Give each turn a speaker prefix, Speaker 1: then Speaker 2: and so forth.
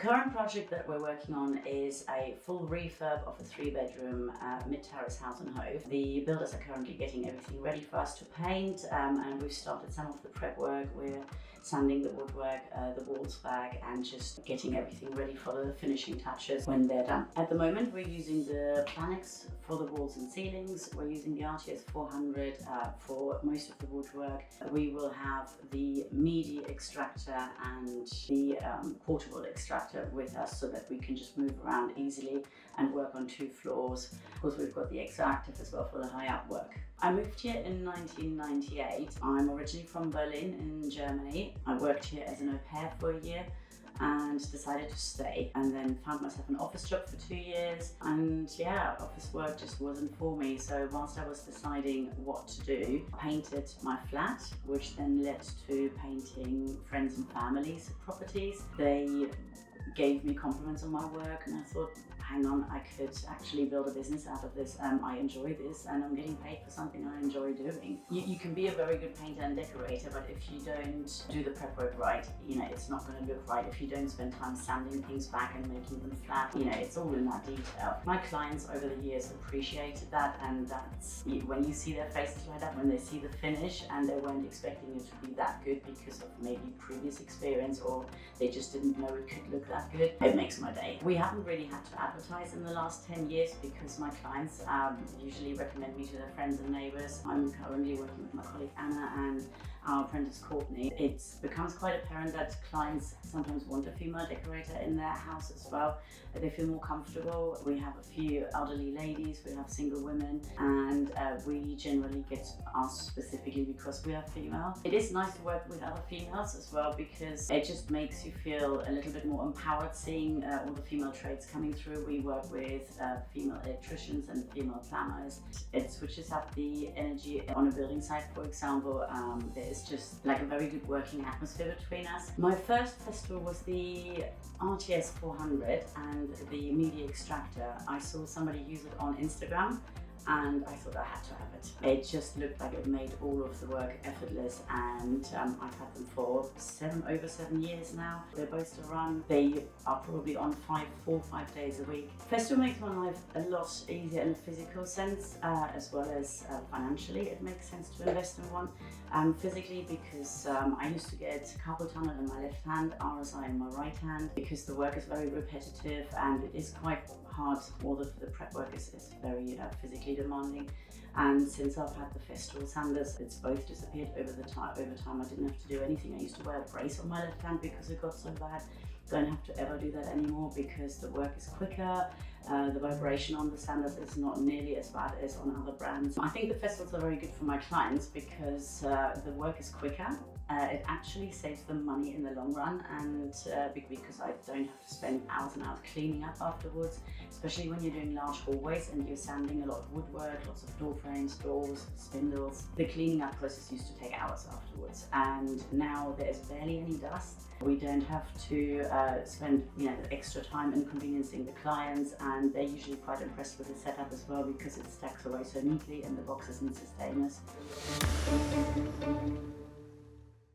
Speaker 1: current project that we're working on is a full refurb of a 3-bedroom mid-terrace house in Hove. The builders are currently getting everything ready for us to paint, and we've started some of the prep work. We're sanding the woodwork, the walls back, and just getting everything ready for the finishing touches when they're done. At the moment, we're using the Planex for the walls and ceilings. We're using the RTS 400 for most of the woodwork. We will have the media extractor and the portable extractor with us so that we can just move around easily and work on 2 floors. Of course, we've got the ExoActive as well for the high up work. I moved here in 1998. I'm originally from Berlin in Germany. I worked here as an au pair for a year and decided to stay, and then found myself an office job for 2 years, and yeah, office work just wasn't for me. So whilst I was deciding what to do, I painted my flat, which then led to painting friends and family's properties. They gave me compliments on my work, and I thought, hang on, I could actually build a business out of this. I enjoy this, and I'm getting paid for something I enjoy doing. You can be a very good painter and decorator, but if you don't do the prep work right, it's not going to look right. If you don't spend time sanding things back and making them flat, it's all in that detail. My clients over the years appreciated that, and that's when you see their faces like that, when they see the finish and they weren't expecting it to be that good because of maybe previous experience, or they just didn't know it could look that good, it makes my day. We haven't really had to advertise in the last 10 years because my clients usually recommend me to their friends and neighbours. I'm currently working with my colleague Anna and our apprentice Courtney. It becomes quite apparent that clients sometimes want a female decorator in their house as well. They feel more comfortable. We have a few elderly ladies, we have single women, and we generally get asked specifically because we are female. It is nice to work with other females as well because it just makes you feel a little bit more empowered seeing all the female trades coming through. We work with female electricians and female plumbers. It switches up the energy on a building site, for example. There's just like a very good working atmosphere between us. My first Festool was the RTS 400 and the media extractor. I saw somebody use it on Instagram, and I thought I had to have it. It just looked like it made all of the work effortless, and I've had them for over 7 years now. They're both to run. They are probably on 4 or 5 days a week. Festool makes my life a lot easier in a physical sense, as well as financially. It makes sense to invest in one. Physically, because I used to get carpal tunnel in my left hand, RSI in my right hand, because the work is very repetitive and it is quite hard. All the prep work is very physically demanding. And since I've had the Festool sanders, it's both disappeared over time. I didn't have to do anything. I used to wear a brace on my left hand because it got so bad. Don't have to ever do that anymore because the work is quicker. The vibration on the sanders is not nearly as bad as on other brands. I think the Festools are very good for my clients because the work is quicker. It actually saves them money in the long run, and because I don't have to spend hours and hours cleaning up afterwards, especially when you're doing large hallways and you're sanding a lot of woodwork, lots of door frames, doors, spindles. The cleaning up process used to take hours afterwards, and now there's barely any dust. We don't have to spend the extra time inconveniencing the clients, and they're usually quite impressed with the setup as well because it stacks away so neatly and the box isn't so stainless.